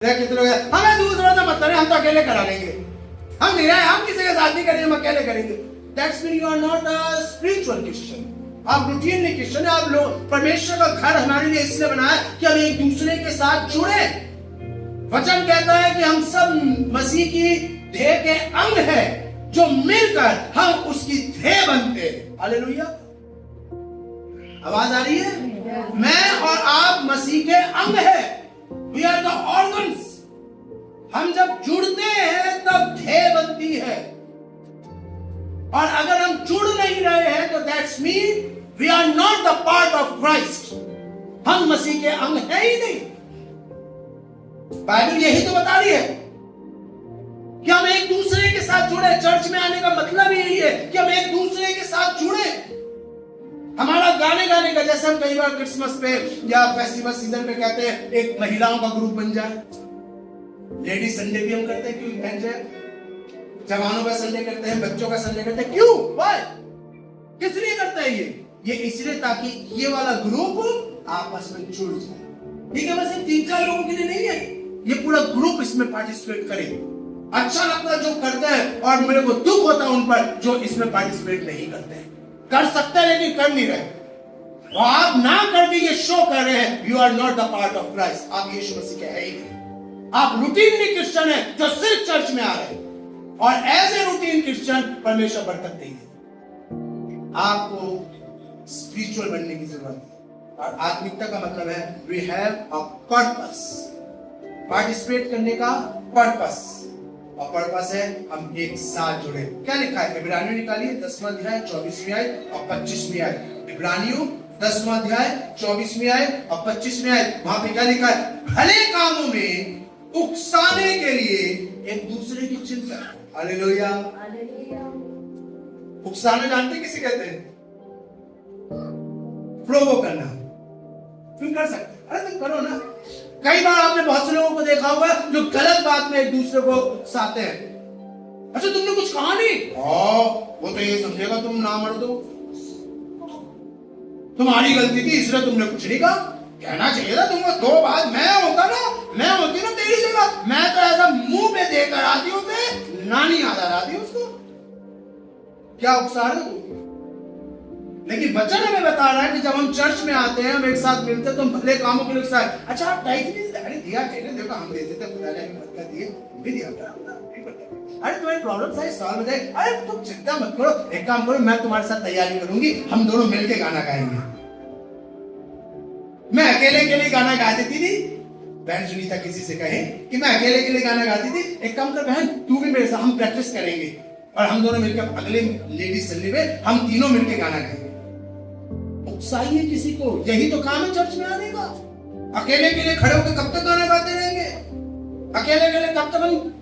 कितने लोग हमें दूसरों से मतलब है, हम तो अकेले करा लेंगे, हम नहीं रहे, हम किसी के साथ नहीं करेंगे, हम अकेले करेंगे। That's mean you are not a spiritual Christian. आप रूटीन नहीं क्रिश्चियन है। आप लोग परमेश्वर का घर हमारे लिए इसलिए बनाया कि हम एक दूसरे के साथ जुड़े। वचन कहता है कि हम सब मसीह की देह के अंग है, जो मिलकर हम उसकी देह बनते हैं। हालेलुया। आवाज आ रही है? मैं और आप मसीह के अंग है। We are the organs. हम जब जुड़ते हैं तब देह बनती है, और अगर हम जुड़ नहीं रहे हैं तो that's mean we are not the part of Christ. हम मसीह के अंग है ही नहीं। बाइबल यही तो बता रही है कि हम एक दूसरे के साथ जुड़े। चर्च में आने का मतलब यही है कि हम एक दूसरे के साथ जुड़े। हमारा गाने का, जैसे हम कई बार क्रिसमस पे या फेस्टिवल सीजन पे कहते हैं एक महिलाओं का ग्रुप बन जाए। लेडीज संडे भी हम करते हैं, क्यों बन जाए? जवानों का संडे करते हैं, बच्चों का संडे करते हैं, क्यों? वाई? किस लिए करते हैं ये इसलिए ताकि ये वाला ग्रुप आपस में जुड़ जाए। ठीक है, बस 3-4 लोगों के लिए नहीं है, ये पूरा ग्रुप इसमें पार्टिसिपेट करे। अच्छा लगता है जो करते हैं, और मेरे को दुख होता है उन पर जो इसमें पार्टिसिपेट नहीं करते हैं। कर सकते हैं लेकिन कर नहीं रहे, और आप ना करके ये शो कर रहे हैं you are not the part of Christ. आप यीशु मसीह के है ही नहीं। आप रूटीनली क्रिश्चियन है जो सिर्फ चर्च में आ रहे हैं, और एज ए रूटीन क्रिश्चियन परमेश्वर बरकत देंगे। आपको स्पिरिचुअल बनने की जरूरत है, और आत्मिकता का मतलब है we have a purpose. Participate करने का पर्पस, और पर्पस है हम एक साथ जुड़े। क्या लिखा है? इब्रानियों निकालिए 10वां अध्याय 24वीं आयत और 25वीं आयत। इब्रानियों 10वां अध्याय 24वीं आयत और 25वीं आयत। वहां पे क्या लिखा है? भले कामों में उकसाने के लिए एक दूसरे की चिंता। हालेलुया। उकसाना जानते किसे कहते हैं? प्रोवोक करना। तुम कर सकते, अरे तुम करो ना। कई बार आपने बहुत से लोगों को देखा होगा जो गलत बात में एक दूसरे को उकसाते हैं। अच्छा तुमने कुछ कहा नहीं, वो तो ये समझेगा तुम ना मर दो, तुम्हारी गलती थी इसलिए तुमने कुछ नहीं कहा। कहना चाहिए था तुमको 2 बात। मैं होती ना तेरी जगह, मैं तो ऐसा मुंह पे देकर आती हूँ, नानी याद आ जाती है उसको। क्या उकसा रहे हो? लेकिन वचन हमें बता रहा है कि जब हम चर्च में आते हैं, हम एक साथ मिलते हैं, तो हम भले कामों के लिए उकसाए। अच्छा आप टाइप नहीं देते? अरे दिया कहने देखो, हम देते थे, खुदा ने हमें बरकत दी, भी दिया था। अरे तुम्हारी प्रॉब्लम सारी सॉल्व हो जाए। अरे तुम चिंता मत करो, एक काम करो, मैं तुम्हारे साथ तैयारी करूंगी, हम दोनों मिलके गाना गाएंगे। मैं अकेले गाना गा देती थी। बहन सुनीता किसी से कहे कि मैं अकेले गाना गाती थी, एक काम कर बहन तू भी मेरे साथ, हम प्रैक्टिस करेंगे, और हम दोनों मिलकर अगले लेडीज संडे में हम तीनों मिलकर गाना गाएंगे। उकसाइए किसी को, यही तो काम है चर्च में आने का। अकेले के लिए खड़े होकर कब तक गाना गाते रहेंगे? अकेले के लिए कब तक हम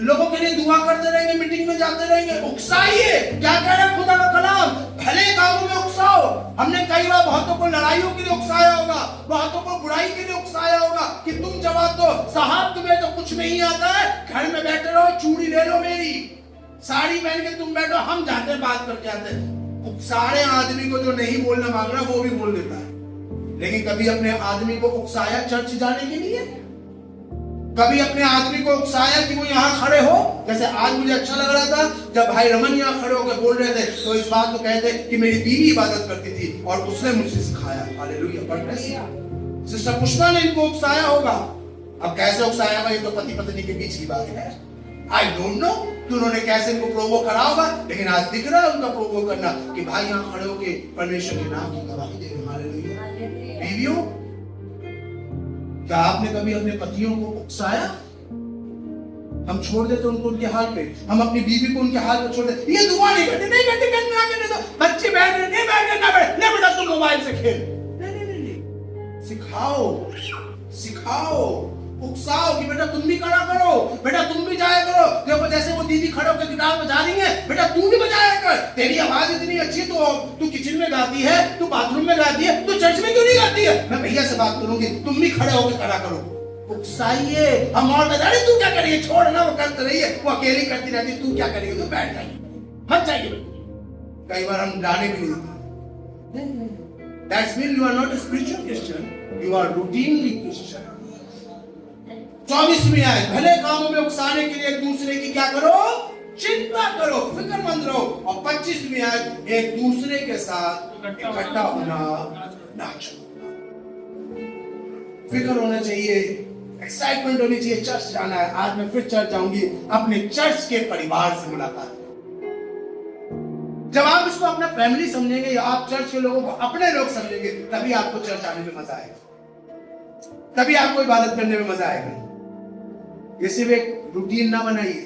लोगों के लिए दुआ करते रहेंगे, मीटिंग में जाते रहेंगे? उकसाइए। क्या कह रहा है खुदा का कलाम? भले कामों में उकसाओ। हमने कई बार बहुतों को लड़ाइयों के लिए उकसाया होगा, बहुतों को बुराई के लिए उकसाया होगा कि तुम जवाब दो, साहब तुम्हें तो कुछ नहीं आता है, घर में बैठे रहो, चूड़ी ले लो मेरी, साड़ी पहन के तुम बैठो, हम जाते बात करके आते। उकसाए आदमी को जो नहीं बोलना मांग रहा वो भी बोल देता है। लेकिन कभी अपने आदमी को उकसाया चर्च जाने के लिए? कभी अपने आदमी को उकसाया कि वो यहाँ खड़े हो? जैसे आज मुझे अच्छा लग रहा था जब भाई रमन यहाँ खड़े होकर बोल रहे थे, तो इस बात को कहते कि मेरी बीवी इबादत करती थी और उसने मुझे सिखाया। हालेलुया। सिस्टर पुष्पा ने इनको उकसाया होगा। अब कैसे उकसाया भाई, तो पति पत्नी के बीच की बात है। आई डोंट नो कि उन्होंने कैसे इनको प्रोवोक करा होगा, लेकिन आज दिख रहा है उनका प्रोवोक करना कि भाई यहाँ खड़े होके परमेश्वर के नाम की गवाही दे रहे। हालेलुया। बीवियों, क्या आपने कभी अपने पतियों को उकसाया? हम छोड़ देते उनको उनके हाल पे, हम अपनी बीवी को उनके हाल पे छोड़ देते। ये दुआ नहीं करते, करने दो, बच्चे बैठ रहे, नहीं बैठ, ना बैठ, ले बेटा तुम मोबाइल से खेल। नहीं, सिखाओ, उकसाओ कि बेटा तुम भी करा करो, बेटा तुम भी जाया करो। देखो जैसे वो दीदी खड़े होकर गिटार बजा रही है, बेटा तू भी बजाया कर, तेरी आवाज इतनी अच्छी, तो तू किचन में गाती है, तू बाथरूम में गाती है, तू चर्च में क्यों नहीं गाती है? मैं भैया से बात करूंगी, तुम भी खड़े होकर करा करो। उकसाइए। हम और बता रहे तू क्या करिए, छोड़ ना, वो करते रहिए, वो अकेली करती रहती, तू क्या करेगी, तू बैठ जाइए, मत जाइए। कई बार हम गाने भी नहीं देते। That means you are not a spiritual Christian, you are routinely Christian. 24वीं आयत, भले कामों में उकसाने के लिए एक दूसरे की क्या करो, चिंता करो, फिक्रमंद रहो। और 25वीं आयत, एक दूसरे के साथ इकट्ठा होना ना छोड़ो। फिक्र होना चाहिए, एक्साइटमेंट होनी चाहिए, चर्च जाना है, आज मैं फिर चर्च जाऊंगी, अपने चर्च के परिवार से मुलाकात। जब आप इसको अपना फैमिली समझेंगे या आप चर्च के लोगों को अपने लोग समझेंगे, तभी आपको चर्च आने में मजा आएगा, तभी आपको इबादत करने में मजा आएगा। ये सिर्फ एक रूटीन ना बनाइए,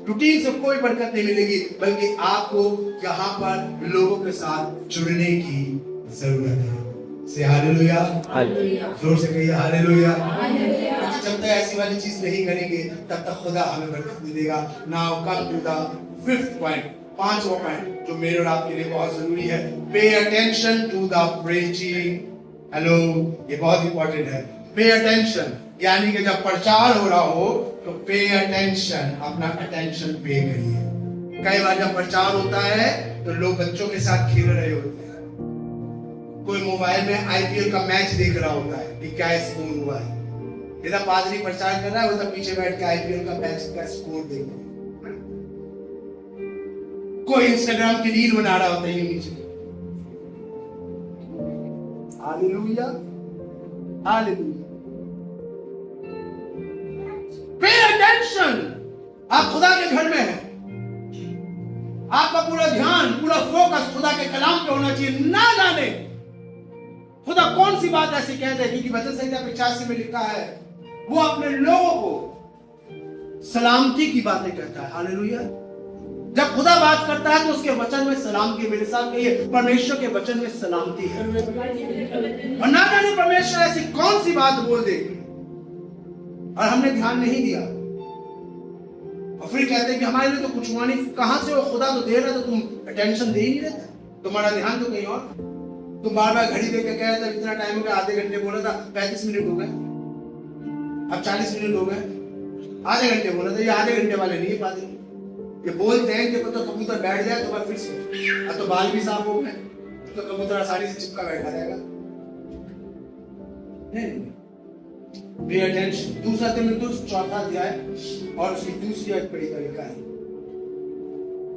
रूटीन से कोई बरकत नहीं मिलेगी, बल्कि आपको यहाँ पर लोगों के साथ जुड़ने की जरूरत है। से हालेलुया, जोर से कहिए हालेलुया। जब तक ऐसी वाली चीज नहीं करेंगे तब तक खुदा हमें बरकत नहीं देगा। Now come to the 5th point, 5वां पॉइंट जो मेरे और आपके लिए बहुत जरूरी है। Pay attention to the preaching. Hello, ये बहुत इंपॉर्टेंट है। पे अटेंशन, यानी कि जब प्रचार हो रहा हो तो पे अटेंशन, अपना अटेंशन पे करिए। कई बार जब प्रचार होता है तो लोग बच्चों के साथ खेल रहे होते हैं, कोई मोबाइल में आईपीएल का मैच देख रहा होता है कि क्या स्कोर हुआ है। इधर पादरी प्रचार कर रहा है, उधर पीछे बैठ के आईपीएल का मैच का स्कोर देख रहा है। कोई इंस्टाग्राम की रील बना रहा होता है नीचे। Hallelujah, hallelujah. Pay attention. आप खुदा के घर में हैं, आपका पूरा ध्यान, पूरा फोकस खुदा के कलाम पे होना चाहिए, ना जाने खुदा कौन सी बात ऐसी कहते हैं। क्योंकि वचन संहिता 85 में लिखा है, वो अपने लोगों को सलामती की बातें कहता है। हालेलुया। जब खुदा बात करता है तो उसके वचन में सलामती, मेरे साथ कहिए, परमेश्वर के वचन में सलामती है। और ना जाने परमेश्वर ऐसी कौन सी बात बोल दे और हमने ध्यान नहीं दिया, और फिर कहते हैं कि हमारे लिए तो कुछ हुआ नहीं। कहां से वो खुदा तो दे रहा था, तुम अटेंशन दे ही नहीं रहे, तुम्हारा ध्यान तो कहीं और। तुम बार बार घड़ी देख के कह रहे थे इतना टाइम हो गया, आधे घंटे बोला था, 35 मिनट हो गए, अब 40 मिनट हो गए, आधे घंटे बोला था। ये आधे घंटे वाले नहीं पाते, ये बोलते हैं कि तो कबूतर बैठ जाए तो फिर से, अब तो बाल भी साफ हो गए तो कबूतर आसानी से चिपका बैठा रहेगा। Pay attention. 2 तिमुथियुस 4 अध्याय और उसकी दूसरी आयत पढ़िएगा, लिखा है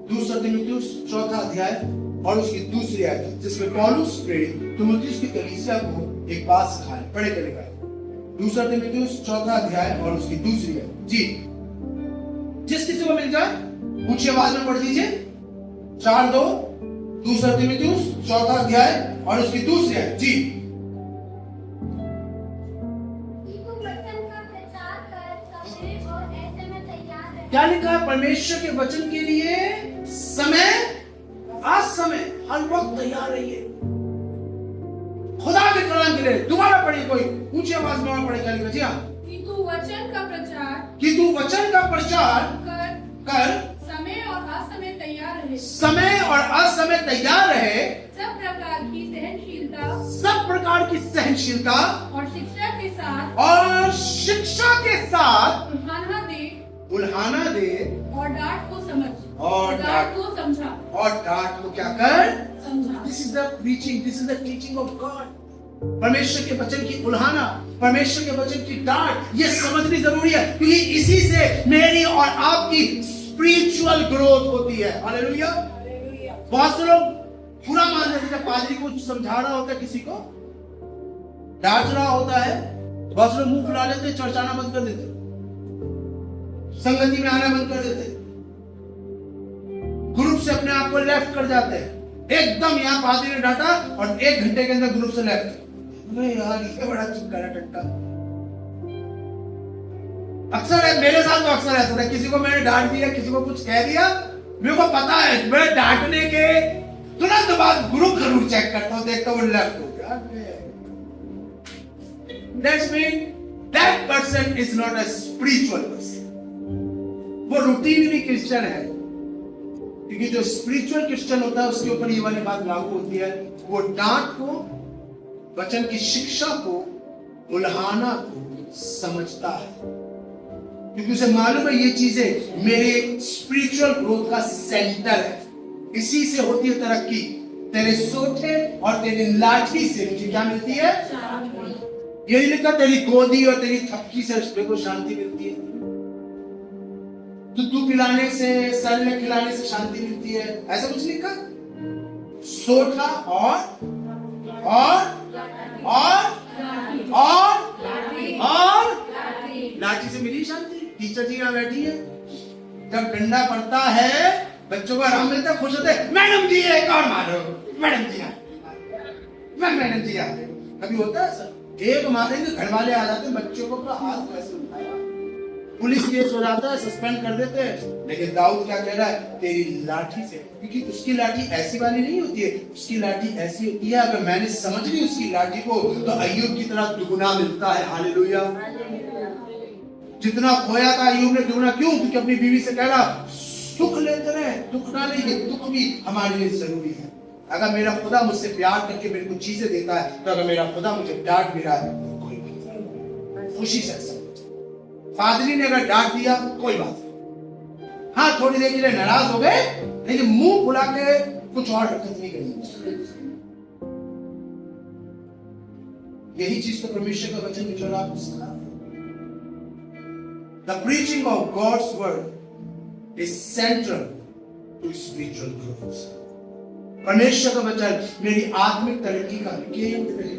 2 तिमुथियुस 4 अध्याय और उसकी दूसरी आयत, जिसमें पौलुस प्रेरित तिमुथियुस की कलीसिया को एक बात सिखाए। पढ़े के लिखा है 2 तिमुथियुस 4 अध्याय और उसकी दूसरी आयत। जी, जिस किसी को मिल जाए ऊंची आवाज में पढ़ दीजिए। 4:2 2 तिमुथियुस 4 अध्याय और उसकी दूसरी आयत। जी, क्या लिखा है? परमेश्वर के वचन के लिए समय, आज समय, हर वक्त तैयार रहिए। खुदा के कलाम के लिए दोबारा पढ़िए, कोई ऊंची आवाज में पढ़े। क्या लिखा? जी हाँ, कि तू वचन का प्रचार, कि तू वचन का प्रचार कर समय और असमय तैयार रहे, समय और असमय तैयार रहे, सब प्रकार की सहनशीलता, सब प्रकार की सहनशीलता और शिक्षा के साथ, और शिक्षा के साथ उल्हाना दे और डांट को समझ, और डांट को समझा, और डांट को क्या कर समझा। This is the preaching, this is the teaching of God. परमेश्वर के वचन की उल्हाना, परमेश्वर के वचन की डांट, ये समझनी जरूरी है, क्योंकि इसी से मेरी और आपकी स्पिरिचुअल ग्रोथ होती है। हालेलुया। बहुत से लोग पूरा मान लेते हैं, पादरी को समझा रहा होता है, किसी को डांट रहा होता है, बहुत से लोग मुंह फुला लेते, चर्च आना बंद कर देते, संगति में आना बंद कर देते, ग्रुप से अपने आप को लेफ्ट कर जाते हैं। एकदम यहाँ पादरी ने डांटा और 1 घंटे के अंदर ग्रुप से लेफ्ट। यार ये बड़ा चुपका टट्टा। अक्सर है, मेरे साथ तो अक्सर ऐसा था, किसी को मैंने डांट दिया, किसी को कुछ कह दिया, मेरे को पता है मैं डांटने के तुरंत बाद ग्रुप जरूर चेक करता हूँ, देखता हूँ लेफ्ट हो गया। That's mean that person is not a spiritual person. वो रूटीनली क्रिश्चियन है, क्योंकि जो स्पिरिचुअल क्रिश्चियन होता है उसके ऊपर ये वाली बात लागू होती है। वो डांट को, वचन की शिक्षा को, उल्हाना को समझता है, क्योंकि उसे मालूम है ये चीजें मेरे स्पिरिचुअल ग्रोथ का सेंटर है। इसी से होती है तरक्की। तेरे सोटे और तेरी लाठी से मुझे क्या मिलती है? ये नहीं लिखा तेरी गोदी और तेरी थपकी से रिश्ते को शांति मिलती है, तो दूध पिलाने से, सैलड खिलाने से शांति मिलती है, ऐसा कुछ लिखा। सोठा और लाठी से मिली शांति। टीचर जी यहाँ बैठी है, जब डंडा पड़ता है बच्चों को आराम मिलता है, खुश होते हैं, मैडम जी एक और मारो, मैडम जी मैडम जी आते। कभी होता है सर, एक मारेंगे घर वाले आ जाते हैं, बच्चों को तो हाथ कैसे उठाया, पुलिस केस हो जाता है, सस्पेंड कर देते हैं। लेकिन दाऊद क्या कह रहा है, तेरी लाठी से, क्योंकि उसकी लाठी ऐसी वाली नहीं होती है, उसकी लाठी ऐसी होती है, अगर मैंने समझ ली उसकी लाठी को तो अय्यूब की तरह दुगुना मिलता है। हालेलुया। जितना खोया था अय्यूब ने दुगुना, क्यों? क्योंकि अपनी बीवी से कह रहा सुख लेते रहे, दुख ना लेंगे, दुख भी हमारे लिए जरूरी है। अगर मेरा खुदा मुझसे प्यार करके मेरे को चीजें देता है, तो अगर मेरा खुदा मुझे डांट भी रहा है, कोई बात, खुशी से ऐसा। पादरी ने अगर डांट दिया, कोई बात नहीं, हाँ थोड़ी देर के लिए नाराज हो गए, लेकिन मुंह फुला के कुछ और हरकत नहीं करनी। यही चीज तो परमेश्वर का वचन में जो आपको सिखा। The preaching of God's word is central to spiritual growth. परमेश्वर का वचन मेरी आत्मिक तरक्की का केंद्र है।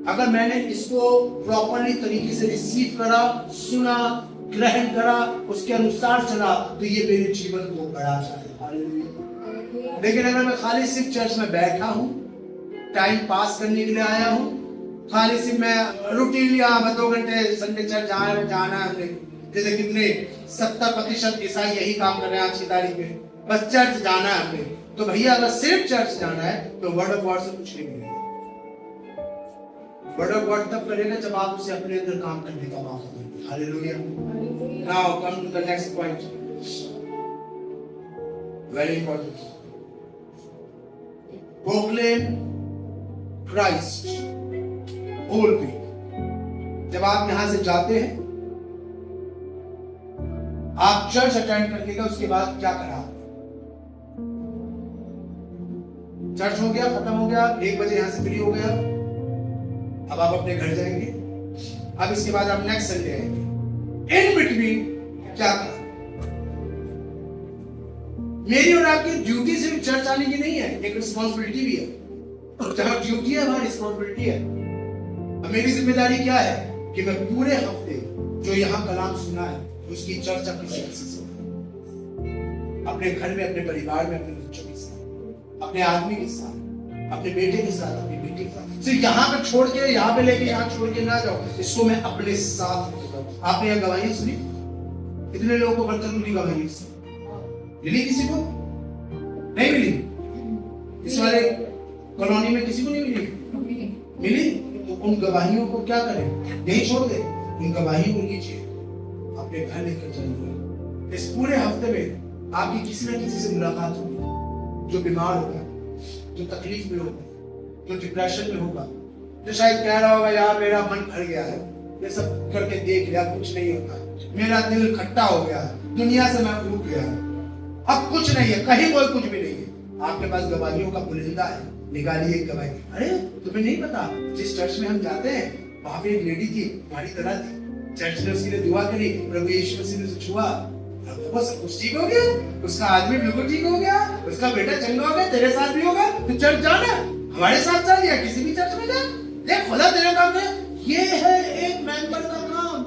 अगर मैंने इसको प्रॉपरली तरीके से रिसीव करा, सुना, ग्रहण करा, उसके अनुसार चला, तो ये मेरे जीवन को बढ़ाता है। लेकिन अगर मैं खाली सिर्फ चर्च में बैठा हूँ, टाइम पास करने के लिए आया हूँ, खाली सिर्फ मैं रूटीनली 2 घंटे संडे चर्च जाना है, जैसे कितने 70% ईसाई यही काम कर रहे हैं आज की तारीख में, बस चर्च जाना है हमें। तो भैया अगर सिर्फ चर्च जाना है तो वर्ड ऑफ गॉड से कुछ नहीं मिलेगा। वर्ड ऑफ गॉड तब करेगा जब आप उसे अपने अंदर काम करने का मौका देंगे। Hallelujah. Now come to the next point, very important. Proclaim Christ whole week. जब आप यहां से जाते हैं, आप चर्च अटेंड करके उसके बाद क्या करा? चर्च हो गया, खत्म हो गया, 1 बजे यहां से फ्री हो गया, अब आप अपने घर जाएंगे। अब इसके बाद आप नेक्स्ट संडे आएंगे। इन बिटवीन क्या करा? मेरी और आपकी ड्यूटी सिर्फ चर्च आने की नहीं है, एक रिस्पॉन्सिबिलिटी भी है। जहां ड्यूटी है वहां रिस्पॉन्सिबिलिटी है। अब मेरी जिम्मेदारी क्या है कि मैं पूरे हफ्ते जो यहाँ कलाम सुना है उसकी चर्चा किसी से अपने घर में, अपने परिवार में, अपने बच्चों के साथ, अपने आदमी के साथ, अपने बेटे के साथ, अपनी बेटी के साथ, सिर्फ यहाँ पे छोड़ के, यहाँ पे लेके यहाँ छोड़ के ना जाओ, इसको मैं अपने साथ लेकर। आपने यहाँ गवाही सुनी? कितने लोगों को बर्तन मिली गवाही? मिली किसी को? नहीं मिली? इस वाले कॉलोनी में किसी को नहीं मिली? मिली? तो उन गवाहियों को क्या करें? यही छोड़ दे? उन गवाहियों को लीजिए, अपने घर लेकर जाइए। इस पूरे हफ्ते में आपकी किसी न किसी से मुलाकात होगी, जो बीमार होगा, जो तकलीफ में होगा, जो डिप्रेशन में होगा, जो शायद कह रहा होगा यार मेरा मन भर गया है, ये सब करके देख लिया, कुछ नहीं होता, मेरा दिल खट्टा हो गया है, दुनिया से मैं उब गया हूं, अब कुछ नहीं है, कहीं कोई कुछ भी नहीं है। आपके पास गवाहियों का पुलिंदा है, निकालिए गवाही। अरे तुम्हें नहीं पता, जिस चर्च में हम जाते हैं वहां पे एक लेडी थी, हमारी तरह थी, चर्च ने उसके लिए दुआ करी, प्रभु यीशु मसीह ने उसे छुआ, वो सब कुछ ठीक हो गया, उसका आदमी बिल्कुल ठीक हो गया, उसका बेटा चंगा हो गया, तेरे साथ भी होगा। तो चर्च जाना, हमारे साथ चल या किसी भी चर्च में जा, देख खुदा तेरे काम में। ये है एक मेंबर का काम।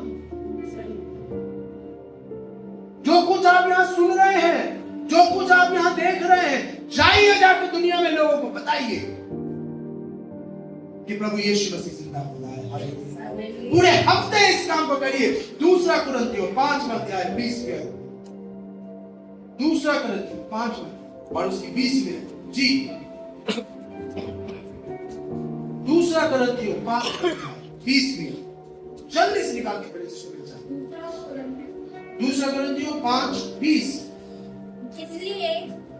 जो कुछ आप यहाँ सुन रहे हैं, जो कुछ आप यहाँ देख रहे हैं, जाइए जाकर दुनिया में लोगों को बताइए कि प्रभु यीशु मसीह जिंदा खुदा है। पूरे हफ्ते इस काम को करिए। 2 कुरिन्थियों 5वां अध्याय 20वें, 2 कुरिन्थियों 5 और उसकी 20वें जी, 2 कुरिन्थियों 5:20 जल्दी से निकाल के पढ़िए। 2 कुरिन्थियों 5:20। इसलिए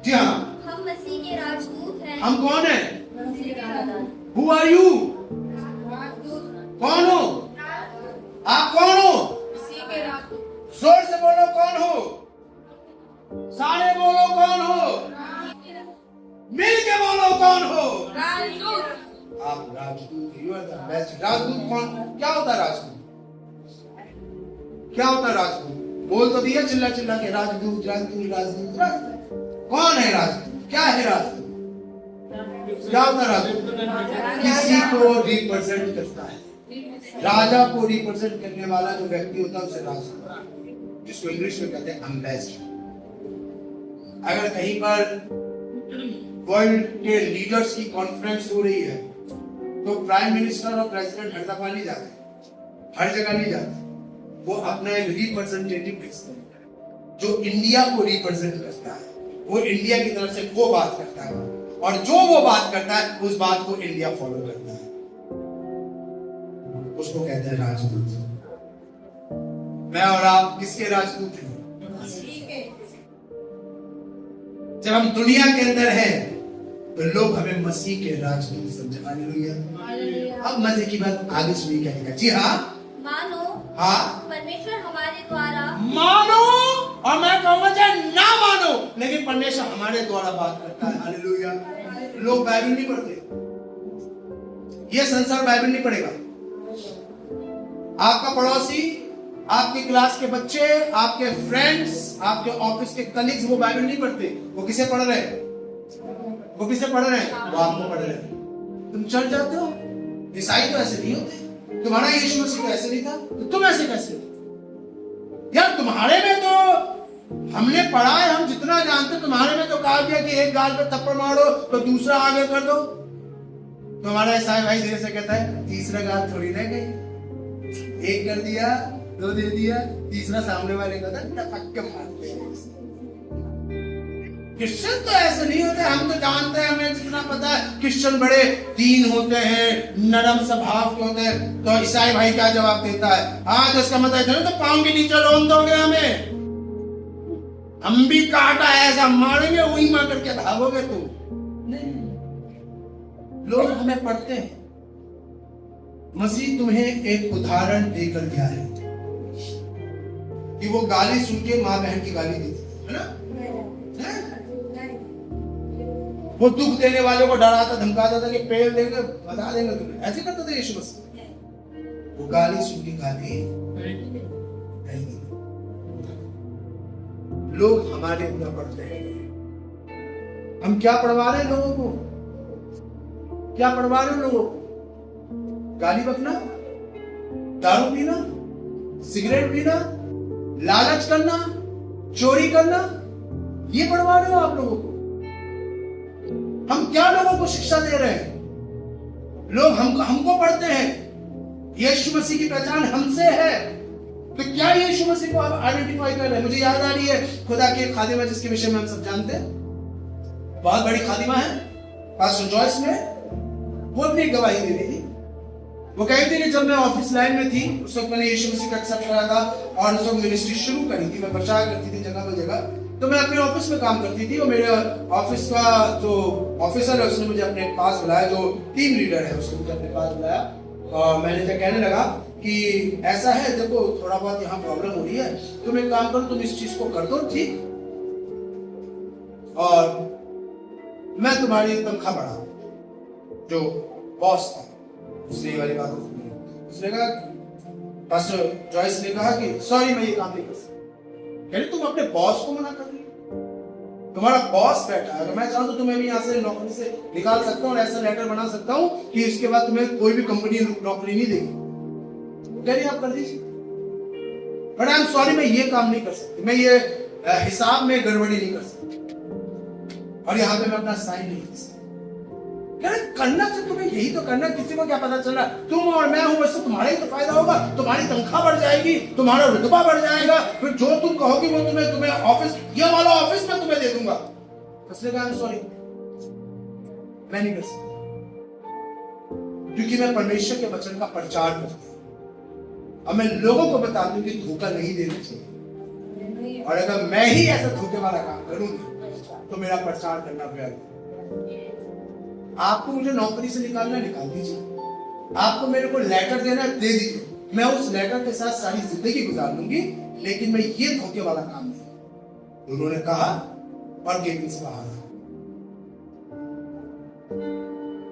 जी हाँ, हम मसीह के राजदूत हैं। हम कौन है? मसीह के राजदूत। Who are you? कौन हो आप? कौन हो? मसीह के राजदूत। जोर से बोलो, कौन हो? सारे बोलो, कौन हो? मिल के बोलो, कौन हो? राजदूत। आप राजदूत, यू आर द बेस्ट। राजदूत कौन, क्या होता है राजदूत? क्या होता है राजदूत? बोल तो दिया चिल्ला चिल्ला के, राजदूत राजदूत राजदूत राजदूत। कौन है राजदूत? क्या है राजदूत? क्या होता है राजदूत? किसी को रिप्रेजेंट करता है, राजा को रिप्रेजेंट करने वाला जो व्यक्ति होता है उसे राजदूत, जिसको इंग्लिश में कहते हैं एम्बेसडर। अगर कहीं पर वर्ल्ड के लीडर्स की कॉन्फ्रेंस हो रही है तो प्राइम मिनिस्टर और प्रेसिडेंट हर दफा नहीं जाते, हर जगह नहीं जाते, वो अपना एक रिप्रेजेंटेटिव भेजते हैं जो इंडिया को रिप्रेजेंट करता है। वो इंडिया की तरफ से वो बात करता है और जो वो बात करता है उस बात को इंडिया फॉलो करता है, उसको कहते हैं राजदूत। मैं और आप किसके राजदूत हैं? जब हम दुनिया के अंदर हैं तो लोग हमें मसीह के राजदूत समझे। हालेलुया। अब मजे की बात आगे सुनिए क्या लिखा। जी हाँ, मानो हाँ, परमेश्वर हमारे द्वारा मानो, और मैं कहूंगा चाहे ना मानो, लेकिन परमेश्वर हमारे द्वारा बात करता है। हालेलुया। लोग बाइबल नहीं पढ़ते, ये संसार बाइबल नहीं पढ़ेगा। आपका पड़ोसी, आपकी क्लास के बच्चे, आपके फ्रेंड्स, आपके ऑफिस के कलीग्स वो बाइबल नहीं पढ़ते। वो किसे पढ़ रहे हैं? वो किसे पढ़ रहे हैं? वो आपको पढ़ रहे हैं। तुम चढ़ जाते हो। ईसाई तो ऐसे नहीं होते, तुम्हारा यीशु मसीह तो ऐसे नहीं था, तो तुम ऐसे कैसे हो? यार तुम्हारे में तो हमने पढ़ा है, हम जितना जानते, तुम्हारे में तो कहा गया कि एक गाल पे थप्पड़ मारो तो दूसरा आगे कर दो। तुम्हारा ईसाई भाई धीरे से कहता है तीसरा गाल थोड़ी रह गई, एक कर दिया, दो दे दिया, तीसरा सामने वाले का था पक्के मारते हैं। क्रिश्चियन तो ऐसे नहीं होते। हम तो जानते हैं, हमें जितना पता है क्रिश्चियन बड़े दीन होते हैं, नरम स्वभाव के होते हैं। तो ईसाई भाई क्या जवाब देता है? हाँ, तो इसका मतलब है तो पाँव के नीचे रोन दोगे हमें, हम भी काटा ऐसा मारेंगे, वही मार करके भागोगे तू। लोग हमें पढ़ते हैं। मसीह तुम्हें एक उदाहरण देकर गया है कि वो गाली सुन के माँ बहन की गाली देती है ना, वो दुख देने वालों को डराता धमकाता था कि पेल देंगे, बता देंगे तुम्हें, ऐसे करता था यीशु मसीह। वो गाली सुन के गाली नहीं। लोग हमारे अंदर पढ़ते हैं। हम क्या पढ़वा रहे हैं लोगों को? क्या पढ़वा रहे हैं लोगों को? गाली बकना, दारू पीना, सिगरेट पीना, लालच करना, चोरी करना, ये पढ़वा रहे हो आप लोगों को? हम क्या लोगों को शिक्षा दे रहे हैं? लोग हमको पढ़ते हैं। यीशु मसीह की पहचान हमसे है, तो क्या यीशु मसीह को आप आइडेंटिफाई कर रहे हैं? मुझे याद आ रही है खुदा की एक खादिमा जिसके विषय में हम सब जानते हैं, बहुत बड़ी खादिमा है, पास्टर जॉयस में। वो अपनी गवाही दे रही थी। वो कहती थी कि जब मैं ऑफिस लाइन में थी उस वक्त मैंने यीशु मसीह को एक्सेप्ट करा था और उस वक्त मिनिस्ट्री शुरू करी थी। मैं प्रचार करती थी जगह पर जगह। तो मैं अपने ऑफिस में काम करती थी और मेरे ऑफिस का जो ऑफिसर है उसने मुझे अपने पास बुलाया, जो टीम लीडर है उसने मुझे अपने पास बुलाया और मैनेजर कहने लगा कि ऐसा है, देखो थोड़ा बहुत यहाँ प्रॉब्लम हो रही है, तुम एक काम करो, तुम इस चीज को कर दो, ठीक, और मैं तुम्हारी तनख्वाह बढ़ा। जो बॉस था उसने ये वाली बात सुनी। उसने कहा, पास्टर जॉयस ने कहा कि सॉरी मैं ये काम नहीं कर सकता। कह रही तुम अपने बॉस को मना कर रही हो? तुम्हारा बॉस बैठा है, अगर मैं चाहूँ तो तुम्हें भी यहाँ से नौकरी से निकाल सकता हूँ और ऐसा लेटर बना सकता हूँ कि इसके बाद तुम्हें कोई भी कंपनी नौकरी नहीं देगी। कह रही आप कर दीजिए, बट आई एम सॉरी मैं ये काम नहीं कर सकती, मैं ये हिसाब में गड़बड़ी नहीं कर सकती और यहाँ पे मैं अपना साइन नहीं कर सकती। करना से तुम्हें यही तो करना, किसी को क्या पता चल रहा है तुम और मैं हूं, वैसे तुम्हारा ही तो फायदा होगा, तुम्हारी तनख्वाह बढ़ जाएगी, तुम्हारा रुतबा बढ़ जाएगा, फिर जो तुम कहोगे वो तुम्हें ऑफिस, ये वाला ऑफिस में तुम्हें दे दूंगा। उसने कहा सॉरी मैं नहीं कर सकता, क्योंकि मैं परमेश्वर के वचन का प्रचार करता हूं और मैं लोगों को बता दूं कि धोखा नहीं देना चाहिए, और अगर मैं ही ऐसा धोखे वाला काम करूंगी तो मेरा प्रचार करना व्यर्थ। आपको मुझे नौकरी से निकालना निकाल दीजिए, आपको मेरे को लेटर देना दे दीजिए, मैं उस लेटर के साथ सारी जिंदगी गुजार लूंगी, लेकिन मैं ये धोखे वाला काम नहीं। उन्होंने कहा और केबिन से बाहर।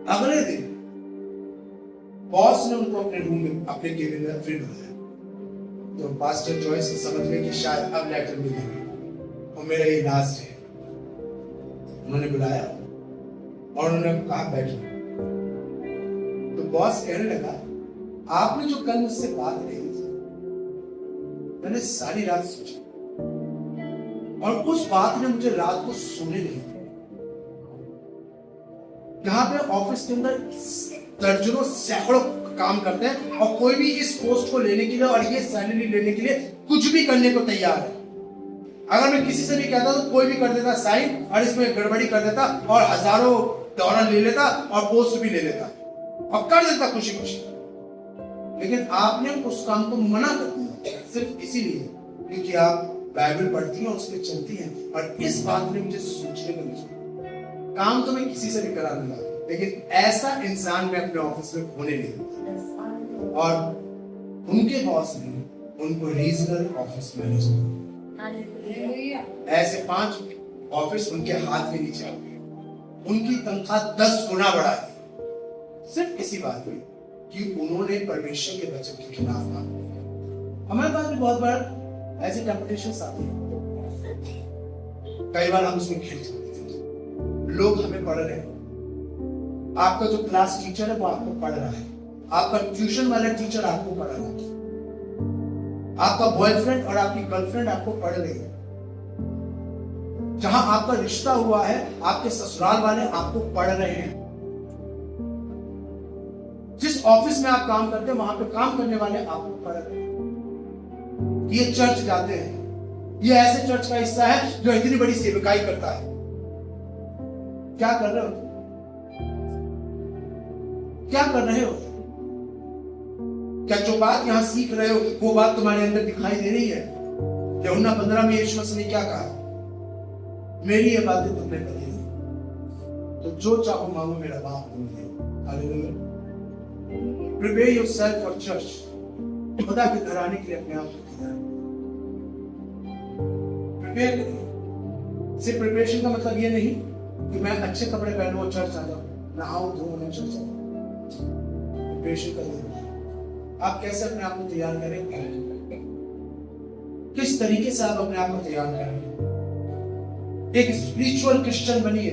अगले दिन बॉस ने उनको अपने रूम में, अपने केबिन में फिर बुलाया। तो पास्टर जॉयस ने समझ में कि शायद अब लेटर मिलेगी और मेरा ये लास्ट है। उन्होंने बुलाया और उन्होंने कहा बैठो। तो बॉस कहने लगा, आपने जो कल मुझसे बात कही मैंने सारी रात सोची और उस बात ने मुझे रात को सोने नहीं दिया। यहाँ पे ऑफिस के अंदर दर्जनों सैकड़ों काम करते हैं और कोई भी इस पोस्ट को लेने के लिए और ये सैलरी लेने के लिए कुछ भी करने को तैयार है। अगर मैं किसी से भी कहता तो कोई भी कर देता साइन और इसमें गड़बड़ी कर देता और हजारों डॉलर ले लेता और पोस्ट भी ले लेता और कर देता खुशी खुशी। लेकिन आपने उस काम को मना कर दिया सिर्फ इसीलिए क्योंकि आप बाइबल पढ़ती हैं और उसमें चलती हैं। और इस बात ने मुझे सोचने को मिला, काम तो मैं किसी से भी करा लूंगा लेकिन ऐसा इंसान मैं अपने ऑफिस में होने नहीं दूंगा। और उनके बॉस ने उनको रीजनल ऑफिस मैनेजर, ऐसे 5 ऑफिस उनके हाथ के नीचे आ गए। उनकी तनख्वाह 10 गुना बढ़ा दी सिर्फ इसी बात में कि उन्होंने परमेश्वर के वचन के खिलाफ काम किया। हमारे पास भी बहुत बार ऐसे टेम्पटेशंस आते हैं, कई बार हम उसमें खेल जाते हैं। लोग हमें पढ़ रहे हैं, आपका जो क्लास टीचर है वो आपको पढ़ रहा है, आपका ट्यूशन वाला टीचर आपको पढ़ रहा है, आपका बॉयफ्रेंड और आपकी गर्लफ्रेंड आपको पढ़ रही है, जहां आपका रिश्ता हुआ है आपके ससुराल वाले आपको पढ़ रहे हैं, जिस ऑफिस में आप काम करते हैं वहां पे काम करने वाले आपको पढ़ रहे हैं। ये चर्च जाते हैं, ये ऐसे चर्च का हिस्सा है जो इतनी बड़ी सेवकाई करता है। क्या कर रहे हो? क्या कर रहे हो? क्या जो बात यहां सीख रहे हो वो बात तुम्हारे अंदर दिखाई दे रही है? यूहन्ना 15 में यीशु मसीह ने क्या कहा? मेरी ये बातें तुमने कही नहीं, तो जो चाहो मांगो मेरा बाप तुम्हें दे। Hallelujah. Prepare yourself for church. खुदा के घर आने के लिए अपने आप को तैयार प्रिपेयर करिए। सिर्फ प्रिपरेशन का मतलब ये नहीं कि मैं अच्छे कपड़े पहनूं और चर्च आ जाऊं, नहाऊं धोऊं और चर्च आऊं। प्रिपरेशन करिए। आप कैसे अपने आप को तैयार करेंगे? किस तरीके से आप अपने आप को तैयार करेंगे? एक स्पिरिचुअल क्रिश्चियन बनिए,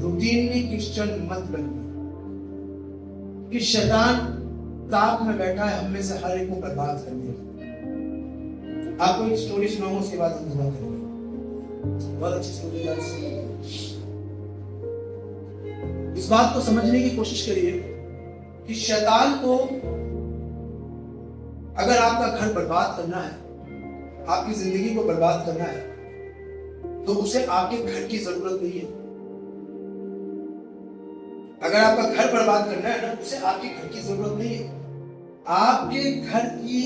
रूटीनली क्रिश्चियन मत बनिए कि शैतान ताक में बैठा है हम में से हर एक को बर्बाद करने। आपको एक स्टोरी सुनाऊंगा, उसके बाद हम दुआ करेंगे। बहुत अच्छी स्टोरी है। इस बात को समझने की कोशिश करिए कि शैतान को अगर आपका घर बर्बाद करना है, आपकी जिंदगी को बर्बाद करना है, तो उसे आपके घर की जरूरत नहीं है। अगर आपका घर बर्बाद करना है ना, उसे आपके घर की जरूरत नहीं है। आपके घर की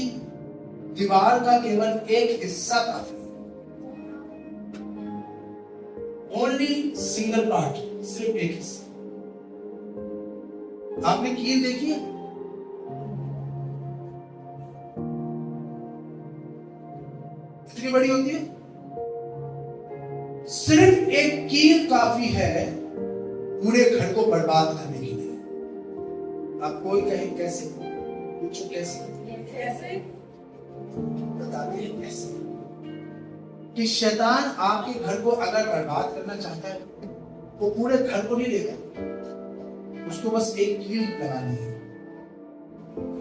दीवार का केवल एक हिस्सा काफी है। ओनली सिंगल पार्ट, सिर्फ एक हिस्सा। आपने कील देखी है? कितनी बड़ी होती है? सिर्फ एक कील काफी है पूरे घर को बर्बाद करने के लिए। आप कोई कहे कैसे? पूछो कैसे? बताते हैं कैसे कि शैतान आपके घर को अगर बर्बाद करना चाहता है वो पूरे घर को नहीं लेगा, उसको बस एक कील लगानी है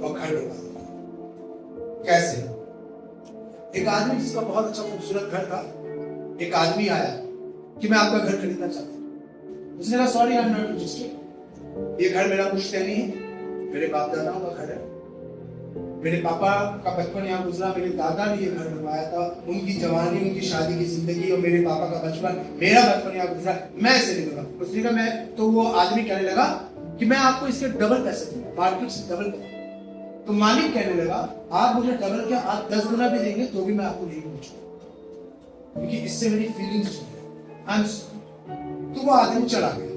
और घर बर्बाद। कैसे? एक आदमी जिसका बहुत अच्छा खूबसूरत घर था, एक आदमी आया कि मैं आपका घर खरीदना चाहता हूँ। उसने कहा sorry I am not interested, ये घर मेरा पुश्तैनी है, मेरे बाप दादाओं का घर है, मेरे पापा का बचपन यहाँ गुजरा, मेरे दादा ने ये घर बनवाया था, उनकी जवानी, उनकी शादी की जिंदगी और मेरे पापा का बचपन, मेरा बचपन यहाँ गुजरा, मैं ऐसे नहीं दूंगा। उसने कहा मैं, तो वो आदमी कहने लगा कि मैं आपको इसके डबल पैसे दूंगा, मार्केट से डबल पैसे। तो मालिक कहने लगा आप मुझे डबल क्या, आप 10 गुना भी देंगे तो भी मैं आपको नहीं पूछूंगा, क्योंकि इससे मेरी फीलिंग्स है। तो वो आदमी चला गया।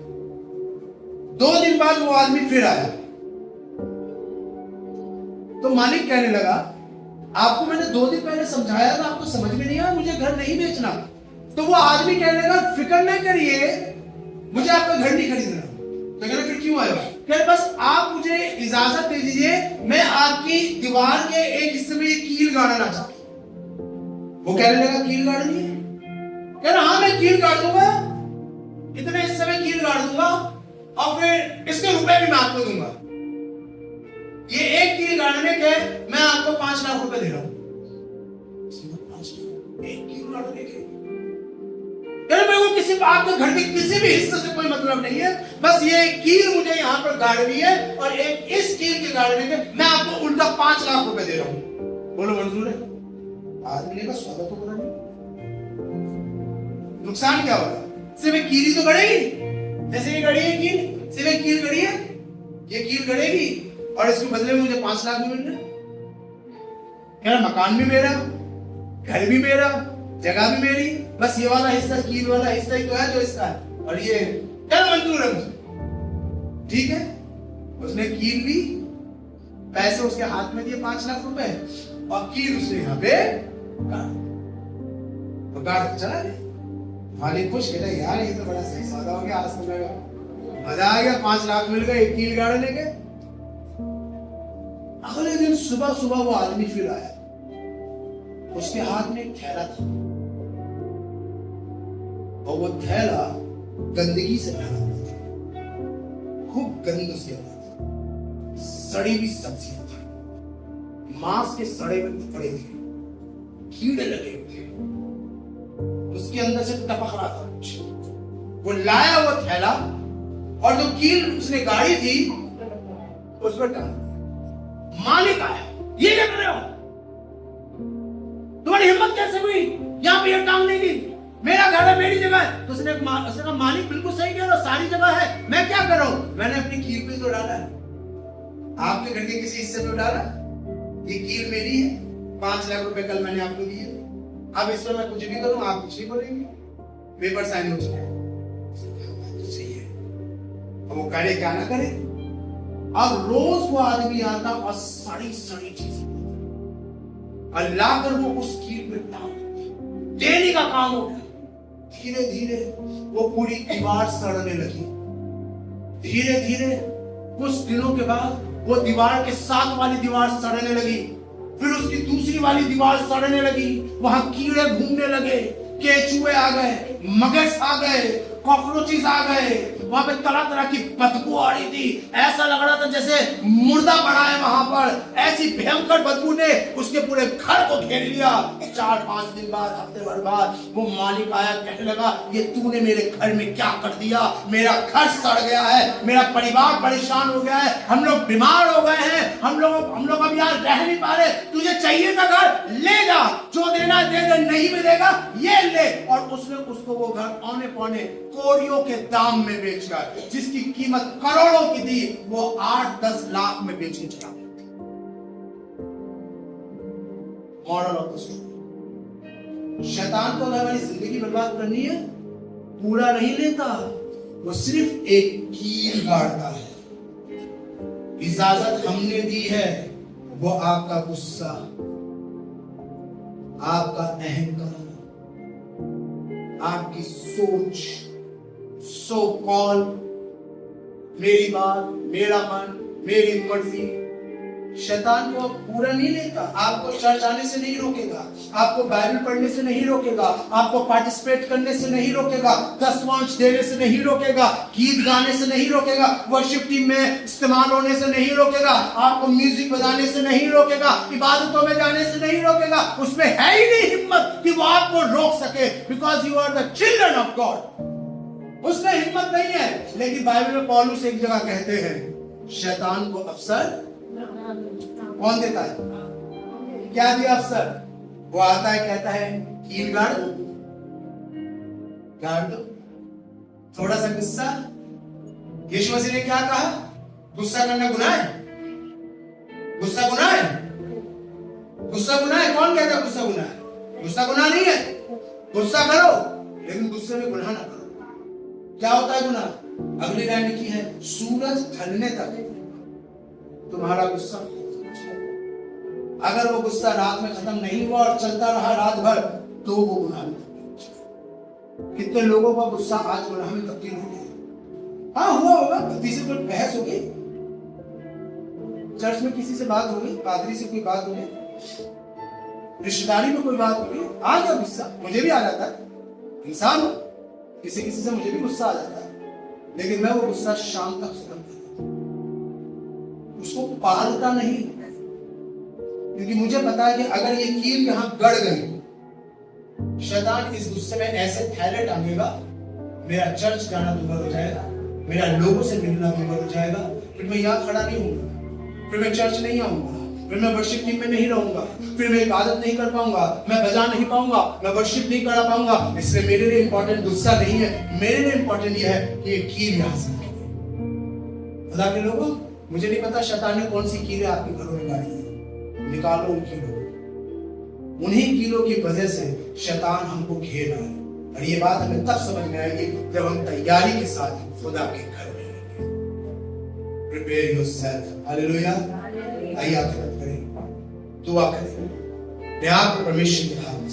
2 दिन बाद वो आदमी फिर आया, तो मालिक कहने लगा आपको मैंने 2 दिन पहले समझाया था, आपको समझ में नहीं आया, मुझे घर नहीं बेचना। तो वो आदमी कहने लगा फिक्र न करिए, मुझे आपका घर नहीं खरीदना। तो कहना फिर क्यों आया? कि बस आप मुझे इजाजत दे दीजिए, मैं आपकी दीवार के एक हिस्से में कील गाड़ना चाहता हूं। वो कहने लगा कील गाड़नी है? कह रहा हाँ मैं कील गाड़ दूंगा, इतने हिस्से में कील गाड़ दूंगा और फिर इसके रुपए भी मैं आपको दूंगा। ये एक कील गाड़ने के मैं आपको 5 लाख रुपए दे रहा हूं। एक कील गाड़ने के मेरे को किसी आपके घर के किसी भी हिस्से से कोई मतलब नहीं है, बस ये कील मुझे यहाँ पर गाड़नी है और एक इस कील के गाड़ने के मैं आपको उल्टा 5 लाख रुपए दे रहा हूं। बोलो मंजूर है? आदमी का स्वागत तो करना नहीं, नुकसान क्या होगा? सिर्फ एक कील ही तो गड़ेगी, जैसे ये गड़ी है कील, सिर्फ एक कील गड़ी है, ये कील गड़ेगी और इसके बदले में मुझे 5 लाख मिल रहे हैं। क्या मकान भी मेरा, घर भी मेरा, जगह भी मेरी, बस ये वाला हिस्सा कील वाला हिस्सा ही तो है जो इसका है, और ये क्या मंजूर है मुझे? ठीक है, उसने कील भी, पैसे उसके हाथ में दिए 5 लाख रुपए और कील उसने यहाँ पे गाड़ चला गया। मालिक खुश, कहता यार ये तो बड़ा सही सौदा हो गया, आज तो मैं मजा आ गया, 5 लाख मिल गए कील गाड़ने के। अगले दिन सुबह सुबह वो आदमी फिर आया, उसके हाथ में एक थैला था और वो थैला गंदगी से भरा हुआ था, खूब गंद उसके अंदर, सड़ी हुई सब्जियां थी, मांस के सड़े हुए टुकड़े थे, कीड़े लगे हुए, उसके अंदर से टपक रहा था कुछ। वो लाया वो थैला और जो कील उसने गाड़ी थी उस पर टांग। मालिक आया, ये क्या कर रहे हो? तुम्हारी हिम्मत कैसे हुई यहाँ पे ये टांगने की? मेरा घर है, मेरी जगह है। तो उसने कहा मालिक बिल्कुल सही कह रहे हो, सारी जगह है, मैं क्या कर रहा हूं? मैंने अपनी कील पे तो डाला है, आपके घर के किसी हिस्से में डाला, ये कील मेरी है, 5 लाख रुपए कल मैंने आपको दिए, अब इस पर मैं कुछ भी करूं आप कुछ नहीं बोलेंगे, पेपर साइन हो चुके चाहिए। अब वो करे क्या ना करे, अब रोज वो आदमी आता और सड़ी सड़ी चीज अल्लाह कर वो उस कील पे टांग देने का काम हो गया। धीरे धीरे वो पूरी दीवार सड़ने लगी, धीरे धीरे कुछ दिनों के बाद वो दीवार के साथ वाली दीवार सड़ने लगी, फिर उसकी दूसरी वाली दीवार सड़ने लगी, वहां कीड़े घूमने लगे, केचुए आ गए, मगस आ गए, कॉकरोचेस आ गए, वहां पे तरह तरह की बदबू आ रही थी, ऐसा लग रहा था जैसे मुर्दा पड़ा है वहां पर। ऐसी भयंकर बदबू ने उसके पूरे घर को घेर लिया। 4-5 दिन बाद, हफ्ते भर बाद वो मालिक आया, कहने लगा ये तूने मेरे घर में क्या कर दिया? मेरा घर सड़ गया है, मेरा परिवार परेशान हो गया है, हम लोग बीमार हो गए हैं, हम लोग अब यार रह नहीं पा रहे, तुझे चाहिए था घर, ले जा, जो देना दे दे, नहीं मिलेगा ये ले। और उसने उसको वो घर औने पौने कोड़ियों के दाम में बेचकर, जिसकी कीमत करोड़ों की थी, वो 8-10 लाख में बेचने चला। मॉरल ऑफ द स्टोरी, शैतान को अगर हमारी जिंदगी बर्बाद करनी है, पूरा नहीं लेता, वो सिर्फ एक कील गाड़ता है। इजाजत हमने दी है, वो आपका गुस्सा, आपका अहंकार, आपकी सोच, सो कॉल, मेरी बात, मेरा मन, मेरी मर्जी। शैतान को पूरा नहीं लेता, आपको चर्च आने से नहीं रोकेगा, आपको बाइबल पढ़ने से नहीं रोकेगा, आपको पार्टिसिपेट करने से नहीं रोकेगा, 10 वंश देने से नहीं रोकेगा, गीत गाने से नहीं रोकेगा, वर्शिप टीम में इस्तेमाल होने से नहीं रोकेगा, आपको म्यूजिक बजाने से नहीं रोकेगा, इबादतों में जाने से नहीं रोकेगा। उसमें है ही नहीं हिम्मत कि वो आपको रोक सके, because you are the children of God. उसमें हिम्मत नहीं है। लेकिन बाइबल में पौलुस एक जगह कहते हैं, शैतान को अवसर कौन देता है? क्या दिया अवसर? वो आता है, कहता है कील गाड़ दो, गाड़ दो। थोड़ा सा गुस्सा, यीशु मसीह ने क्या कहा? गुस्सा करना गुनाह है? गुस्सा गुनाह है? गुस्सा गुनाह है? कौन कहता है गुस्सा गुनाह है? गुस्सा गुनाह नहीं है। गुस्सा करो, लेकिन गुस्से में गुनाह ना करो। क्या होता है गुनाह? अगली लाइन लिखी है, सूरज ढलने तक तुम्हारा गुस्सा, अगर वो गुस्सा रात में खत्म नहीं हुआ और चलता रहा रात भर, तो वो गुनाह में तब्दील। कितने लोगों का गुस्सा आज गुनाह में तब्दील हो गया? हाँ हुआ होगा, पति से कोई बहस होगी, चर्च में किसी से बात हो गई, पादरी से कोई बात हो गई, रिश्तेदारी में कोई बात हो गई, आ गया गुस्सा, मुझे भी आ जाता है, इंसान हो, किसी से मुझे भी गुस्सा आ जाता है, लेकिन मैं वो गुस्सा शाम तक खत्म कर देता हूं, उसको पालता नहीं, क्योंकि मुझे पता है कि अगर ये कील यहां गड़ गई, शैतान इस गुस्से में ऐसे थैले टांगेगा, मेरा चर्च जाना दूर हो जाएगा, मेरा लोगों से मिलना दूर हो जाएगा, फिर मैं यहाँ खड़ा नहीं हूँ, फिर मैं चर्च नहीं आऊंगा, फिर मैं वर्शिप टीम में नहीं रहूंगा, फिर मैं इबादत नहीं कर पाऊंगा, मैं बजा नहीं पाऊंगा, मैं वर्शिप नहीं करा पाऊंगा। इसलिए मेरे लिए इंपॉर्टेंट गुस्सा नहीं है, मेरे लिए इंपॉर्टेंट यह है कि ये कील यहाँ से खुदा के लोगों, मुझे नहीं पता शैतान ने कौन सी कीलें आपके घरों में डाली है, निकालो उन कीलों, उन्हीं कीलों की वजह से शैतान हमको घेर रहा है। और ये बात हमें तब समझ में आएगी जब हम तैयारी के साथ खुदा के घर में होंगे। Prepare yourself. हालेलुया। आइए आप करें, दुआ करें, मैं आपको परमेश्वर के हाथ में